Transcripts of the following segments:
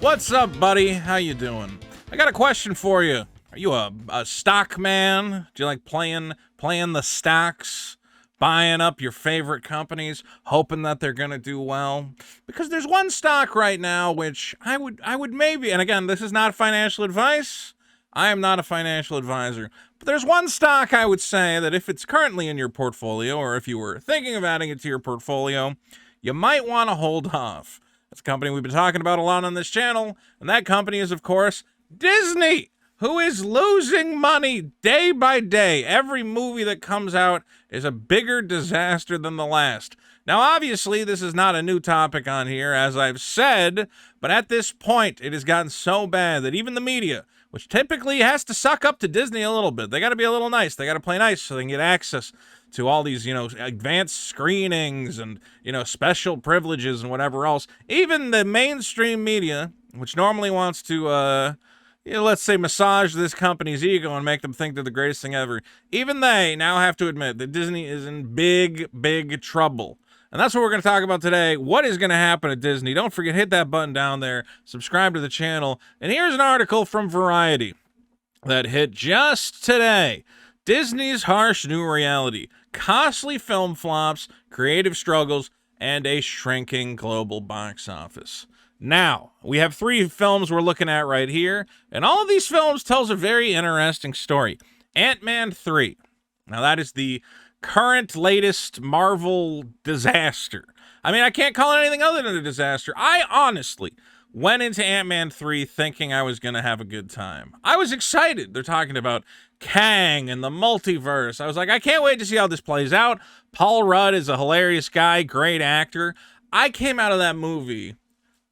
What's up, buddy? How you doing? I got a question for you. Are you a stock man? Do you like playing the stocks? Buying up your favorite companies, hoping that they're gonna do well? Because there's one stock right now which I would maybe, and again, this is not financial advice. I am not a financial advisor. But there's one stock I would say that if it's currently in your portfolio, or if you were thinking of adding it to your portfolio, you might want to hold off. That's a company we've been talking about a lot on this channel, and that company is, of course, Disney, who is losing money day by day. Every movie that comes out is a bigger disaster than the last. Now, obviously, this is not a new topic on here, as I've said, but at this point, it has gotten so bad that even the media, which typically has to suck up to Disney a little bit, they got to be a little nice. They got to play nice so they can get access to all these, advanced screenings and, special privileges and whatever else. Even the mainstream media, which normally wants to, let's say, massage this company's ego and make them think they're the greatest thing ever, even they now have to admit that Disney is in big, big trouble. And that's what we're going to talk about today. What is going to happen at Disney? Don't forget, hit that button down there, subscribe to the channel. And here's an article from Variety that hit just today. Disney's harsh new reality, costly film flops, creative struggles, and a shrinking global box office. Now, we have 3 films we're looking at right here, and all of these films tells a very interesting story. Ant-Man 3. Now, that is the current latest Marvel disaster. I mean, I can't call it anything other than a disaster. I honestly went into Ant-Man 3 thinking I was going to have a good time. I was excited. They're talking about Kang and the multiverse. I was like, I can't wait to see how this plays out. Paul Rudd is a hilarious guy, great actor. I came out of that movie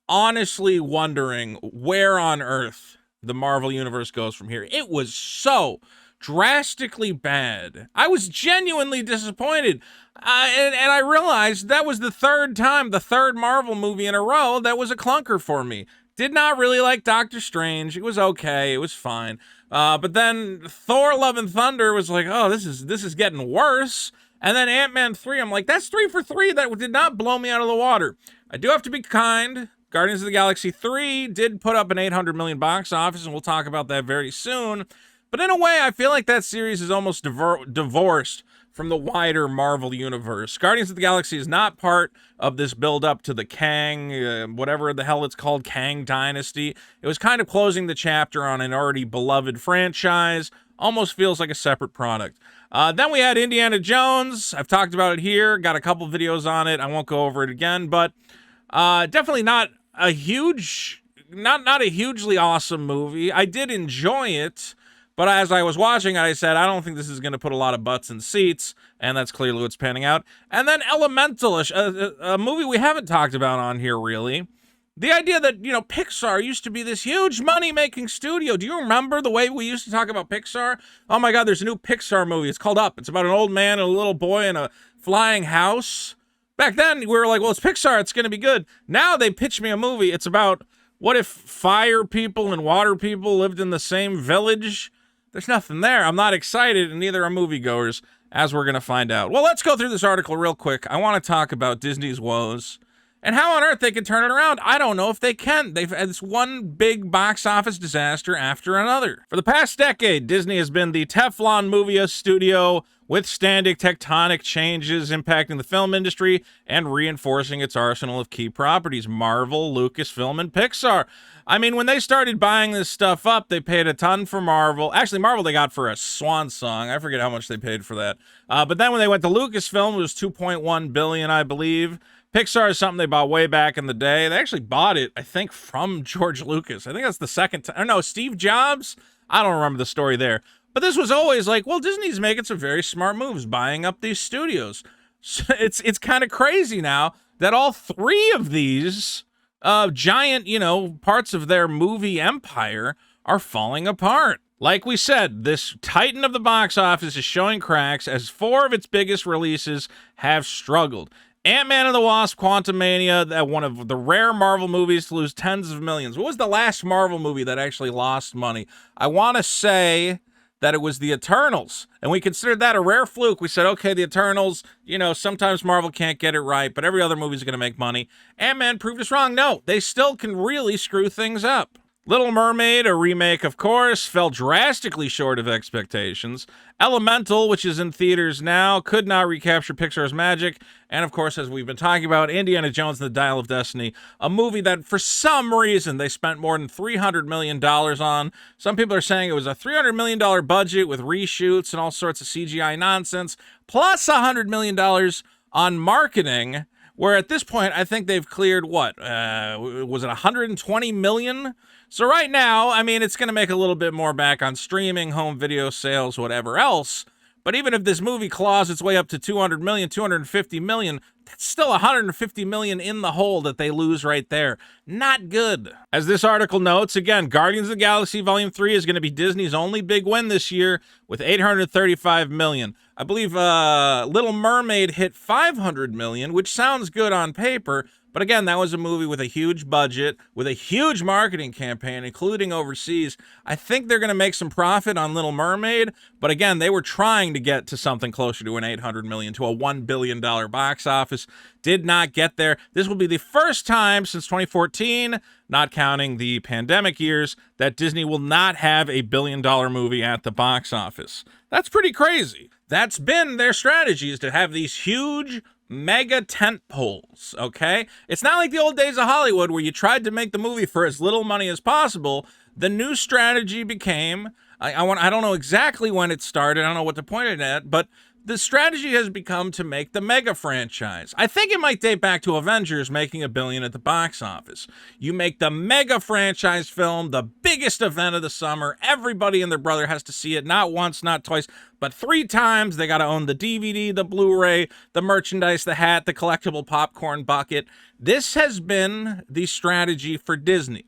honestly wondering where on earth the Marvel Universe goes from here. It was so drastically bad. I was genuinely disappointed. And I realized that was the third Marvel movie in a row that was a clunker for me. Did not really like Doctor Strange. It was okay. It was fine. But then Thor: Love and Thunder was like, oh, this is getting worse. And then Ant-Man 3, I'm like, that's 3 for 3. That did not blow me out of the water. I do have to be kind. Guardians of the Galaxy 3 did put up an $800 million box office, and we'll talk about that very soon. But in a way, I feel like that series is almost divorced from the wider Marvel universe. Guardians of the Galaxy is not part of this build-up to the Kang, whatever the hell it's called, Kang Dynasty. It was kind of closing the chapter on an already beloved franchise. Almost feels like a separate product. Then we had Indiana Jones. I've talked about it here. Got a couple videos on it. I won't go over it again, but definitely not a hugely awesome movie. I did enjoy it. But as I was watching it, I said, I don't think this is going to put a lot of butts in seats, and that's clearly what's panning out. And then Elemental, a movie we haven't talked about on here, really. The idea that, Pixar used to be this huge money-making studio. Do you remember the way we used to talk about Pixar? Oh my God, there's a new Pixar movie. It's called Up. It's about an old man and a little boy in a flying house. Back then, we were like, well, it's Pixar. It's going to be good. Now they pitch me a movie. It's about, what if fire people and water people lived in the same village? There's nothing there. I'm not excited, and neither are moviegoers, as we're going to find out. Well, let's go through this article real quick. I want to talk about Disney's woes and how on earth they can turn it around. I don't know if they can. They've had this one big box office disaster after another. For the past decade, Disney has been the Teflon movie studio, withstanding tectonic changes impacting the film industry and reinforcing its arsenal of key properties: Marvel, Lucasfilm, and Pixar. I mean, when they started buying this stuff up, they paid a ton for Marvel. Actually, Marvel they got for a swan song. I forget how much they paid for that. But then when they went to Lucasfilm, it was $2.1 billion, I believe. Pixar is something they bought way back in the day. They actually bought it, I think, from George Lucas. I think that's the second time. I don't know, Steve Jobs? I don't remember the story there. But this was always like, well, Disney's making some very smart moves, buying up these studios. So it's kind of crazy now that all 3 of these giant, parts of their movie empire are falling apart. Like we said, this titan of the box office is showing cracks as 4 of its biggest releases have struggled. Ant-Man and the Wasp: Quantumania, one of the rare Marvel movies to lose tens of millions. What was the last Marvel movie that actually lost money? I want to say that it was the Eternals. And we considered that a rare fluke. We said, okay, the Eternals, sometimes Marvel can't get it right, but every other movie's going to make money. Ant-Man proved us wrong. No, they still can really screw things up. Little Mermaid, a remake, of course, fell drastically short of expectations. Elemental, which is in theaters now, could not recapture Pixar's magic. And of course, as we've been talking about, Indiana Jones and the Dial of Destiny, a movie that for some reason they spent more than $300 million on. Some people are saying it was a $300 million budget with reshoots and all sorts of CGI nonsense, plus $100 million on marketing, where at this point, I think they've cleared what? Was it $120 million? So right now, I mean, it's going to make a little bit more back on streaming, home video sales, whatever else. But even if this movie claws its way up to 200 million, 250 million, that's still 150 million in the hole that they lose right there. Not good. As this article notes, again, Guardians of the Galaxy Volume 3 is going to be Disney's only big win this year with 835 million. I believe Little Mermaid hit 500 million, which sounds good on paper. But again, that was a movie with a huge budget, with a huge marketing campaign, including overseas. I think they're going to make some profit on Little Mermaid. But again, they were trying to get to something closer to an 800 million, to a $1 billion box office. Did not get there. This will be the first time since 2014, not counting the pandemic years, that Disney will not have a $1 billion movie at the box office. That's pretty crazy. That's been their strategy, is to have these huge mega tent poles, okay? It's not like the old days of Hollywood where you tried to make the movie for as little money as possible. The new strategy became, I don't know exactly when it started, I don't know what to point it at, but the strategy has become to make the mega franchise. I think it might date back to Avengers making $1 billion at the box office. You make the mega franchise film, the biggest event of the summer. Everybody and their brother has to see it, not once, not twice, but 3 times. They got to own the DVD, the Blu-ray, the merchandise, the hat, the collectible popcorn bucket. This has been the strategy for Disney,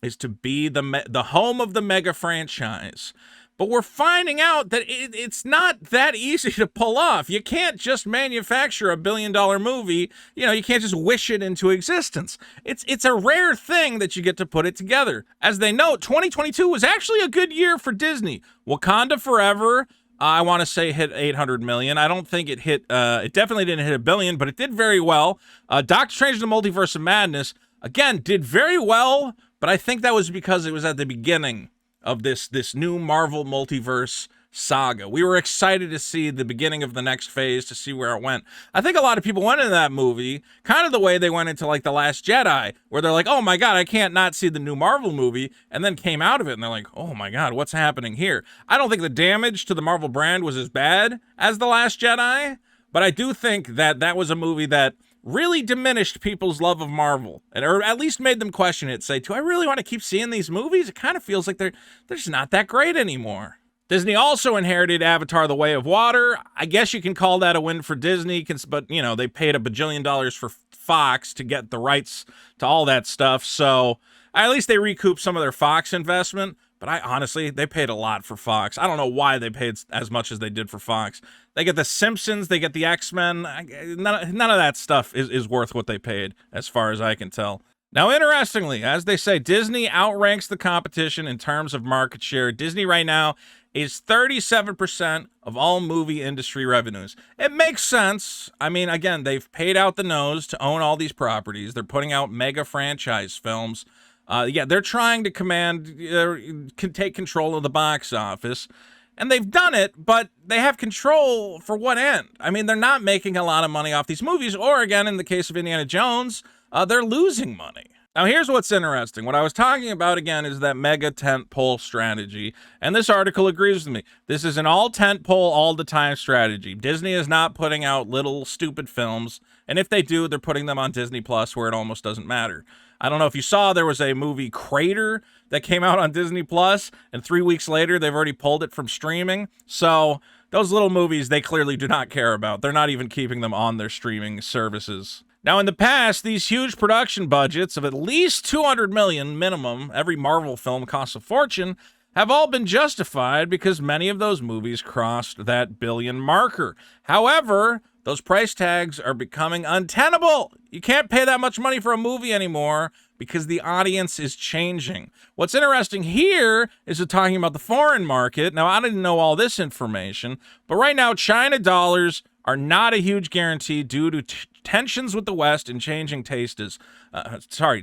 is to be the home of the mega franchise. But we're finding out that it's not that easy to pull off. You can't just manufacture a $1 billion movie. You can't just wish it into existence. It's a rare thing that you get to put it together. As they note, 2022 was actually a good year for Disney. Wakanda Forever, I want to say, hit 800 million. I don't think it hit, it definitely didn't hit $1 billion, but it did very well. Doctor Strange in the Multiverse of Madness, again, did very well, but I think that was because it was at the beginning of this new Marvel multiverse saga. We were excited to see the beginning of the next phase, to see where it went. I think a lot of people went into that movie kind of the way they went into like The Last Jedi, where they're like, oh my God, I can't not see the new Marvel movie, and then came out of it and they're like, oh my God, what's happening here? I don't think the damage to the Marvel brand was as bad as The Last Jedi, but I do think that that was a movie that really diminished people's love of Marvel, or at least made them question it, say, do I really want to keep seeing these movies? It kind of feels like they're just not that great anymore. Disney also inherited Avatar: The Way of Water. I guess you can call that a win for Disney, but, they paid $1 bajillion for Fox to get the rights to all that stuff, so at least they recouped some of their Fox investment. But honestly, they paid a lot for Fox. I don't know why they paid as much as they did for Fox. They get the Simpsons, they get the X-Men. None of that stuff is worth what they paid, as far as I can tell. Now, interestingly, as they say, Disney outranks the competition in terms of market share. Disney right now is 37% of all movie industry revenues. It makes sense. I mean, again, they've paid out the nose to own all these properties. They're putting out mega franchise films. They're trying to can take control of the box office, and they've done it, but they have control for what end? I mean, they're not making a lot of money off these movies, or again, in the case of Indiana Jones, they're losing money. Now, here's what's interesting. What I was talking about, again, is that mega tentpole strategy, and this article agrees with me. This is an all tentpole, all the time strategy. Disney is not putting out little stupid films, and if they do, they're putting them on Disney Plus, where it almost doesn't matter. I don't know if you saw, there was a movie, Crater, that came out on Disney Plus, and 3 weeks later, they've already pulled it from streaming. So those little movies, they clearly do not care about. They're not even keeping them on their streaming services. Now, in the past, these huge production budgets of at least $200 million minimum, every Marvel film costs a fortune, have all been justified because many of those movies crossed that billion marker. However, those price tags are becoming untenable. You can't pay that much money for a movie anymore because the audience is changing. What's interesting here is we're talking about the foreign market. Now, I didn't know all this information, but right now, China dollars are not a huge guarantee due to tensions with the West and changing tastes.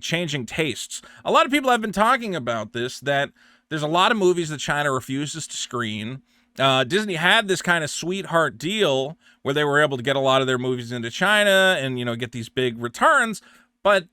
Changing tastes. A lot of people have been talking about this, that there's a lot of movies that China refuses to screen. Disney had this kind of sweetheart deal where they were able to get a lot of their movies into China and, get these big returns. But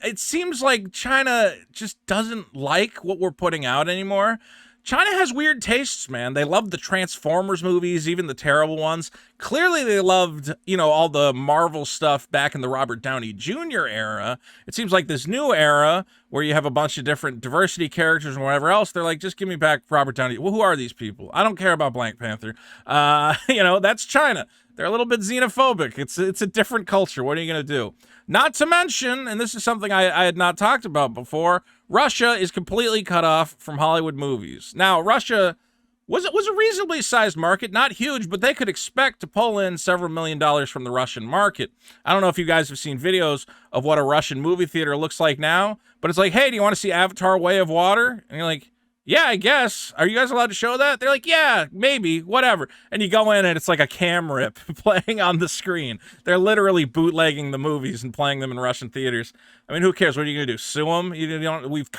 it seems like China just doesn't like what we're putting out anymore. China has weird tastes, man. They love the Transformers movies, even the terrible ones. Clearly, they loved, all the Marvel stuff back in the Robert Downey Jr. era. It seems like this new era where you have a bunch of different diversity characters and whatever else, they're like, just give me back Robert Downey. Well, who are these people? I don't care about Black Panther. That's China. They're a little bit xenophobic. It's a different culture. What are you going to do? Not to mention, and this is something I had not talked about before, Russia is completely cut off from Hollywood movies. Now, Russia was a reasonably sized market, not huge, but they could expect to pull in several $1 million from the Russian market. I don't know if you guys have seen videos of what a Russian movie theater looks like now, but it's like, hey, do you want to see Avatar: Way of Water? And you're like, yeah, I guess. Are you guys allowed to show that? They're like, yeah, maybe, whatever. And you go in and it's like a cam rip playing on the screen. They're literally bootlegging the movies and playing them in Russian theaters. I mean, who cares? What are you going to do? Sue them? They've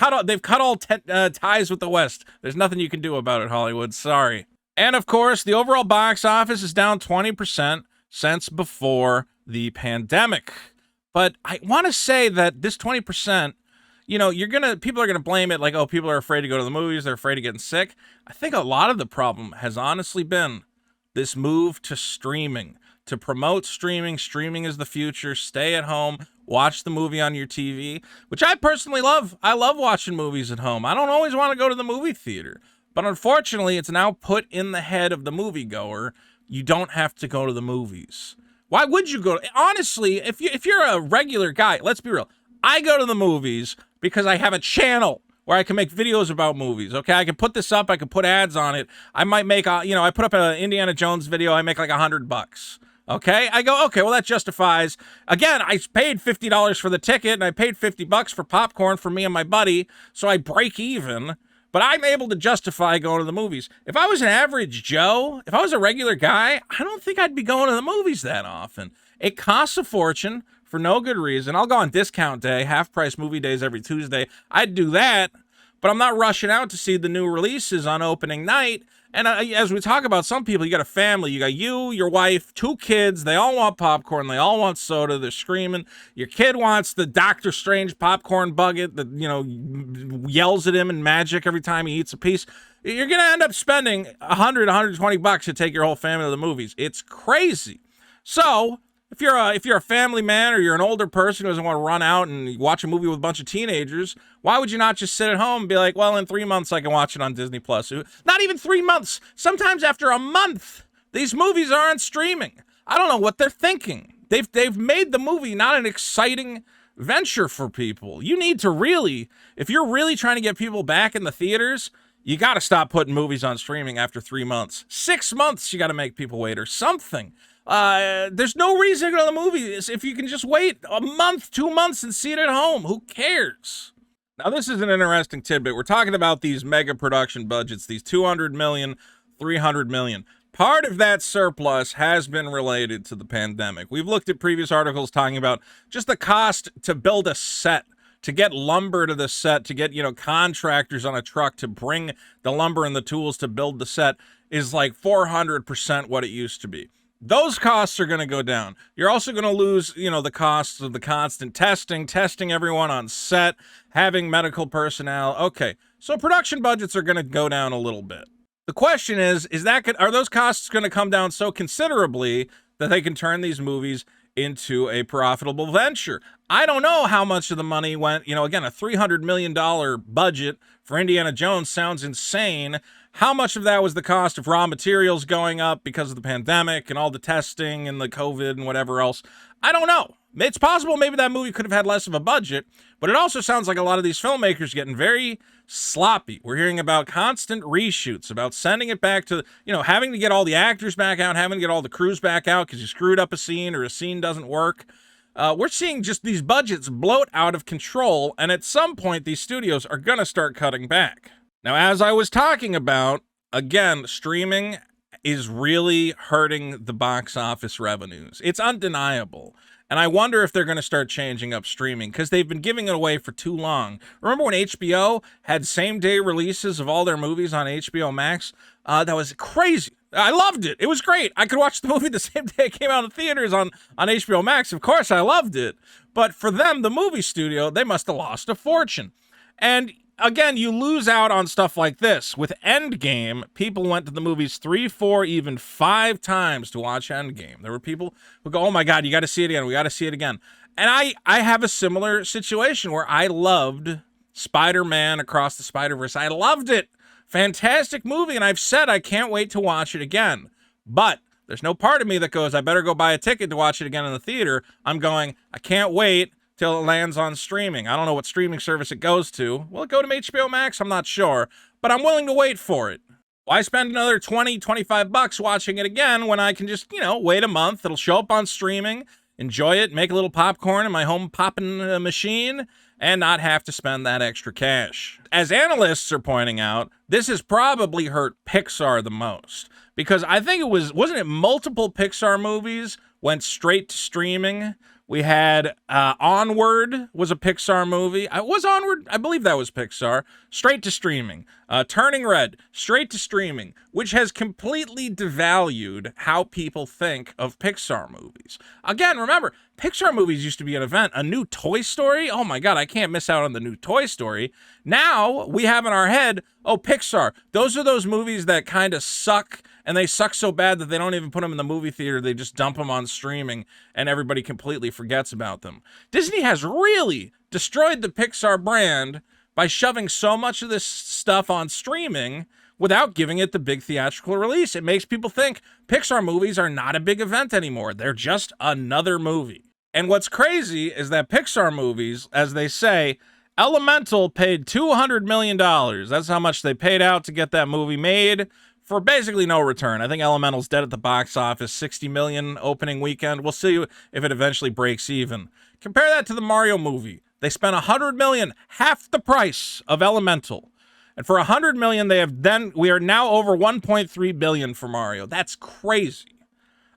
cut all ties with the West. There's nothing you can do about it, Hollywood. Sorry. And of course, the overall box office is down 20% since before the pandemic. But I want to say that this 20%, people are gonna blame it like, oh, people are afraid to go to the movies, they're afraid of getting sick. I think a lot of the problem has honestly been this move to streaming, to promote streaming. Streaming is the future. Stay at home, watch the movie on your TV, which I personally love. I love watching movies at home. I don't always want to go to the movie theater, but unfortunately, it's now put in the head of the moviegoer. You don't have to go to the movies. Why would you go? Honestly, if you're a regular guy, let's be real. I go to the movies because I have a channel where I can make videos about movies, okay? I can put this up, I can put ads on it. I might make, I put up an Indiana Jones video, I make like $100, okay? I go, okay, well, that justifies. Again, I paid $50 for the ticket, and I paid $50 for popcorn for me and my buddy, so I break even, but I'm able to justify going to the movies. If I was an average Joe, if I was a regular guy, I don't think I'd be going to the movies that often. It costs a fortune for no good reason. I'll go on discount day, half-price movie days every Tuesday. I'd do that, but I'm not rushing out to see the new releases on opening night. And as we talk about, some people, you got a family, you got you, your wife, 2 kids, they all want popcorn, they all want soda, they're screaming. Your kid wants the Doctor Strange popcorn bucket that, yells at him in magic every time he eats a piece. You're going to end up spending $120 to take your whole family to the movies. It's crazy. So, if you're a family man or you're an older person who doesn't want to run out and watch a movie with a bunch of teenagers, why would you not just sit at home and be like, well, in 3 months I can watch it on Disney Plus? Not even 3 months. Sometimes after a month, these movies are on streaming. I don't know what they're thinking. They've made the movie not an exciting venture for people. You need to really, if you're really trying to get people back in the theaters, you got to stop putting movies on streaming after 3 months. 6 months, you got to make people wait or something. There's no reason to go to the movies if you can just wait a month, 2 months and see it at home. Who cares? Now, this is an interesting tidbit. We're talking about these mega production budgets, these 200 million, 300 million. Part of that surplus has been related to the pandemic. We've looked at previous articles talking about just the cost to build a set, to get lumber to the set, to get, contractors on a truck to bring the lumber and the tools to build the set is like 400% what it used to be. Those costs are going to go down. You're also going to lose, the costs of the constant testing everyone on set, having medical personnel. Okay, so production budgets are going to go down a little bit. The question is are those costs going to come down so considerably that they can turn these movies into a profitable venture? I don't know how much of the money went, again, a $300 million budget for Indiana Jones sounds insane. How much of that was the cost of raw materials going up because of the pandemic and all the testing and the COVID and whatever else? I don't know. It's possible maybe that movie could have had less of a budget, but it also sounds like a lot of these filmmakers getting very sloppy. We're hearing about constant reshoots, about sending it back to, having to get all the actors back out, having to get all the crews back out because you screwed up a scene or a scene doesn't work. we're seeing just these budgets bloat out of control, and at some point, these studios are going to start cutting back. Now, as I was talking about, again, streaming is really hurting the box office revenues. It's undeniable. And I wonder if they're going to start changing up streaming because they've been giving it away for too long. Remember when HBO had same-day releases of all their movies on HBO Max? That was crazy. I loved it. It was great. I could watch the movie the same day it came out in theaters on HBO Max. Of course, I loved it. But for them, the movie studio, they must have lost a fortune. And again, you lose out on stuff like this. With Endgame, people went to the movies 3, 4, even 5 times to watch Endgame. There were people who go, oh my God, you got to see it again. We got to see it again. And I have a similar situation where I loved Spider-Man Across the Spider-Verse. I loved it. Fantastic movie. And I've said I can't wait to watch it again. But there's no part of me that goes, I better go buy a ticket to watch it again in the theater. I'm going, I can't wait till it lands on streaming. I don't know what streaming service it goes to. Will it go to HBO Max? I'm not sure, but I'm willing to wait for it. Why spend another 20, 25 bucks watching it again when I can just, wait a month. It'll show up on streaming, enjoy it, make a little popcorn in my home popping machine, and not have to spend that extra cash. As analysts are pointing out, this has probably hurt Pixar the most because I think wasn't it multiple Pixar movies went straight to streaming? We had Onward was a Pixar movie. Was Onward? I believe that was Pixar. Straight to streaming. Turning Red, straight to streaming, which has completely devalued how people think of Pixar movies. Again, remember, Pixar movies used to be an event. A new Toy Story? Oh my God, I can't miss out on the new Toy Story. Now we have in our head, oh, Pixar. Those are those movies that kind of suck, and they suck so bad that they don't even put them in the movie theater. They just dump them on streaming, and everybody completely forgets about them. Disney has really destroyed the Pixar brand by shoving so much of this stuff on streaming without giving it the big theatrical release. It makes people think Pixar movies are not a big event anymore. They're just another movie. And what's crazy is that Pixar movies, as they say, Elemental paid $200 million. That's how much they paid out to get that movie made for basically no return. I think Elemental's dead at the box office, $60 million opening weekend. We'll see if it eventually breaks even. Compare that to the Mario movie. They spent $100 million, half the price of Elemental. And for $100 million, we are now over $1.3 billion for Mario. That's crazy.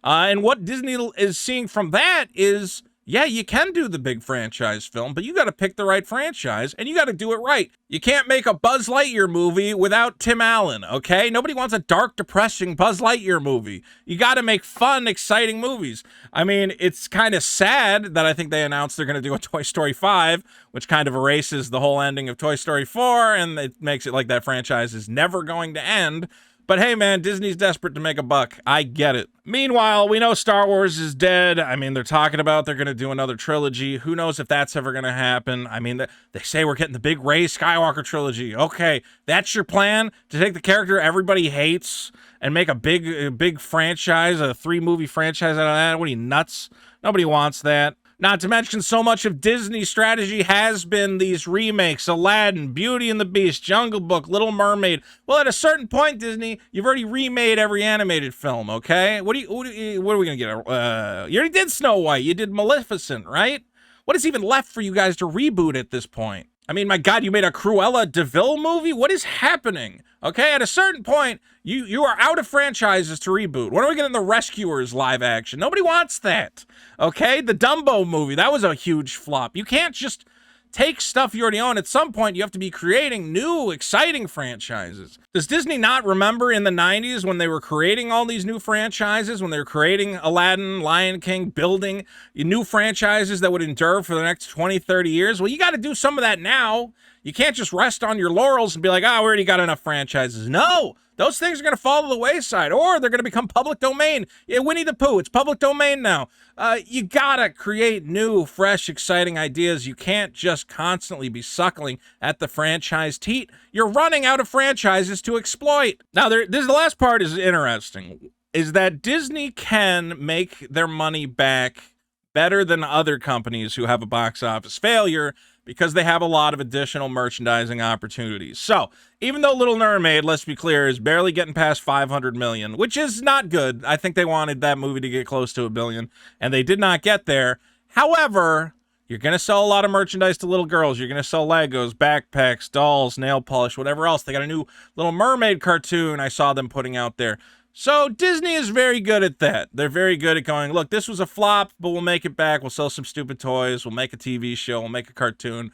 And what Disney is seeing from that is, yeah, you can do the big franchise film, but you got to pick the right franchise, and you got to do it right. You can't make a Buzz Lightyear movie without Tim Allen, okay? Nobody wants a dark, depressing Buzz Lightyear movie. You got to make fun, exciting movies. I mean, it's kind of sad that I think they announced they're going to do a Toy Story 5, which kind of erases the whole ending of Toy Story 4, and it makes it like that franchise is never going to end. But hey, man, Disney's desperate to make a buck. I get it. Meanwhile, we know Star Wars is dead. I mean, they're talking about they're going to do another trilogy. Who knows if that's ever going to happen? I mean, they say we're getting the big Rey Skywalker trilogy. Okay, that's your plan? To take the character everybody hates and make a big franchise, a 3-movie franchise out of that? What are you, nuts? Nobody wants that. Not to mention, so much of Disney's strategy has been these remakes: Aladdin, Beauty and the Beast, Jungle Book, Little Mermaid. Well, at a certain point, Disney, you've already remade every animated film, okay? What are we going to get? You already did Snow White. You did Maleficent, right? What is even left for you guys to reboot at this point? I mean, my God, you made a Cruella de Vil movie? What is happening? Okay, at a certain point, you are out of franchises to reboot. When are we getting the Rescuers live action? Nobody wants that. Okay, the Dumbo movie, that was a huge flop. You can't just take stuff you already own. At some point, you have to be creating new, exciting franchises. Does Disney not remember in the 90s when they were creating all these new franchises, when they were creating Aladdin, Lion King, building new franchises that would endure for the next 20, 30 years? Well, you got to do some of that now. You can't just rest on your laurels and be like, we already got enough franchises. No, those things are going to fall to the wayside, or they're going to become public domain. Yeah, Winnie the Pooh, it's public domain now. You got to create new, fresh, exciting ideas. You can't just constantly be suckling at the franchise teat. You're running out of franchises to exploit. Now, the last part is interesting, is that Disney can make their money back better than other companies who have a box office failure, because they have a lot of additional merchandising opportunities. So, even though Little Mermaid, let's be clear, is barely getting past 500 million, which is not good. I think they wanted that movie to get close to $1 billion, and they did not get there. However, you're going to sell a lot of merchandise to little girls. You're going to sell Legos, backpacks, dolls, nail polish, whatever else. They got a new Little Mermaid cartoon I saw them putting out there. So Disney is very good at that. They're very good at going, look, this was a flop, but we'll make it back. We'll sell some stupid toys. We'll make a TV show. We'll make a cartoon.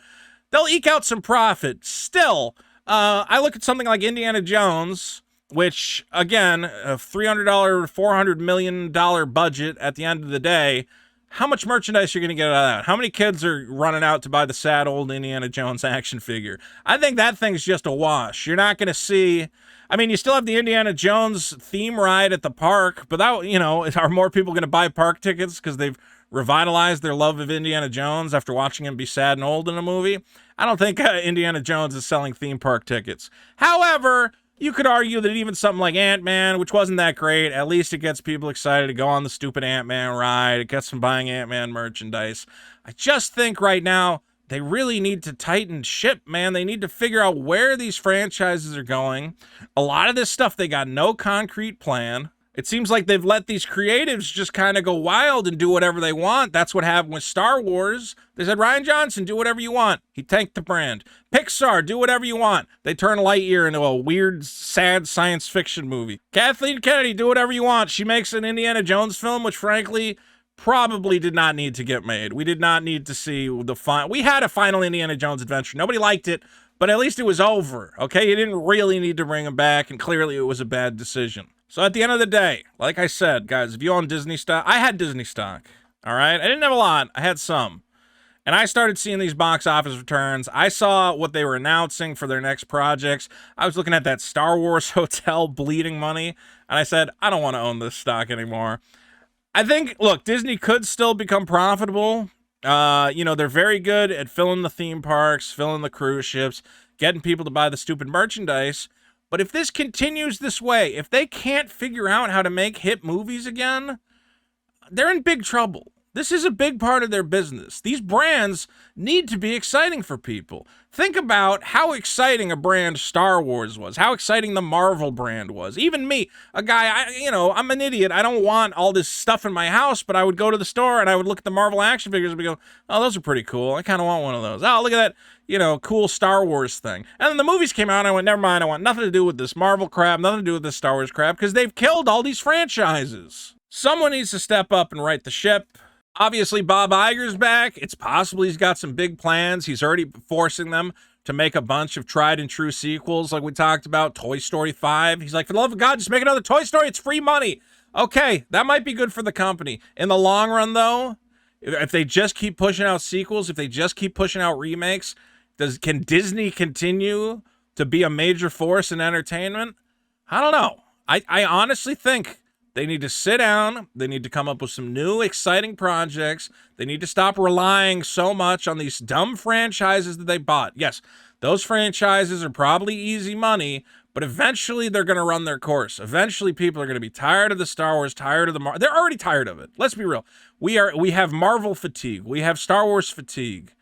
They'll eke out some profit. Still, I look at something like Indiana Jones, which, again, a $300, $400 million budget at the end of the day. How much merchandise you're going to get out of that? How many kids are running out to buy the sad old Indiana Jones action figure? I think that thing's just a wash. You're not going to see... I mean, you still have the Indiana Jones theme ride at the park, but that, you know, are more people going to buy park tickets because they've revitalized their love of Indiana Jones after watching him be sad and old in a movie? I don't think Indiana Jones is selling theme park tickets. However, you could argue that even something like Ant-Man, which wasn't that great, at least it gets people excited to go on the stupid Ant-Man ride. It gets them buying Ant-Man merchandise. I just think right now they really need to tighten ship, man. They need to figure out where these franchises are going. A lot of this stuff, they got no concrete plan. It seems like they've let these creatives just kind of go wild and do whatever they want. That's what happened with Star Wars. They said, Rian Johnson, do whatever you want. He tanked the brand. Pixar, do whatever you want. They turned Lightyear into a weird, sad science fiction movie. Kathleen Kennedy, do whatever you want. She makes an Indiana Jones film, which frankly probably did not need to get made. We did not need to see the final. We had a final Indiana Jones adventure. Nobody liked it, but at least it was over, okay? You didn't really need to bring him back, and clearly it was a bad decision. So at the end of the day, like I said, guys, if you own Disney stock, I had Disney stock, all right? I didn't have a lot. I had some. And I started seeing these box office returns. I saw what they were announcing for their next projects. I was looking at that Star Wars hotel bleeding money, and I said, I don't want to own this stock anymore. I think, look, Disney could still become profitable. You know, they're very good at filling the theme parks, filling the cruise ships, getting people to buy the stupid merchandise. But if this continues this way, if they can't figure out how to make hit movies again, they're in big trouble. This is a big part of their business. These brands need to be exciting for people. Think about how exciting a brand Star Wars was, how exciting the Marvel brand was. Even me, a guy, I'm an idiot. I don't want all this stuff in my house, but I would go to the store and I would look at the Marvel action figures and go, oh, those are pretty cool. I kind of want one of those. Oh, look at that, cool Star Wars thing. And then the movies came out and I went, never mind, I want nothing to do with this Marvel crap, nothing to do with this Star Wars crap, because they've killed all these franchises. Someone needs to step up and right the ship. Obviously, Bob Iger's back. It's possible he's got some big plans. He's already forcing them to make a bunch of tried and true sequels like we talked about, Toy Story 5. He's like, for the love of God, just make another Toy Story. It's free money. Okay, that might be good for the company. In the long run, though, if they just keep pushing out sequels, if they just keep pushing out remakes, can Disney continue to be a major force in entertainment? I don't know. I honestly think they need to sit down. They need to come up with some new, exciting projects. They need to stop relying so much on these dumb franchises that they bought. Yes, those franchises are probably easy money, but eventually they're going to run their course. Eventually people are going to be tired of the Star Wars, tired of the Marvel. They're already tired of it. Let's be real. We have Marvel fatigue. We have Star Wars fatigue.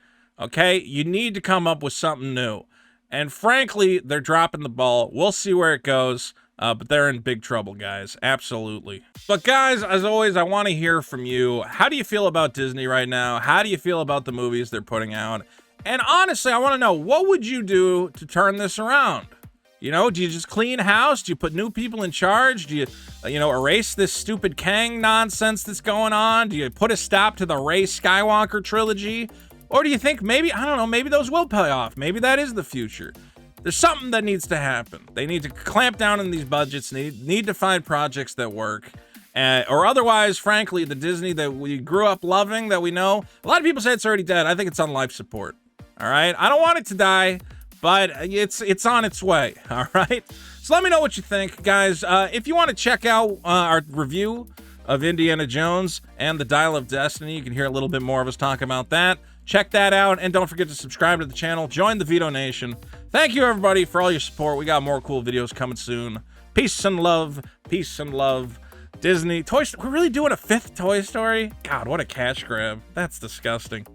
Okay? You need to come up with something new. And frankly, they're dropping the ball. We'll see where it goes. But they're in big trouble, guys. Absolutely. But guys, as always, I want to hear from you. How do you feel about Disney right now? How do you feel about the movies they're putting out? And honestly, I want to know, what would you do to turn this around? Do you just clean house? Do you put new people in charge? Do you, erase this stupid Kang nonsense that's going on? Do you put a stop to the Rey Skywalker trilogy? Or do you think maybe those will pay off? Maybe that is the future. There's something that needs to happen. They need to clamp down on these budgets, need to find projects that work. Or otherwise, frankly, the Disney that we grew up loving, that we know, a lot of people say it's already dead. I think it's on life support. All right? I don't want it to die, but it's on its way. All right? So let me know what you think, guys. If you want to check out our review of Indiana Jones and the Dial of Destiny, you can hear a little bit more of us talk about that. Check that out, and don't forget to subscribe to the channel. Join the Vito Nation. Thank you, everybody, for all your support. We got more cool videos coming soon. Peace and love. Peace and love. Disney. We're really doing a 5th Toy Story? God, what a cash grab. That's disgusting.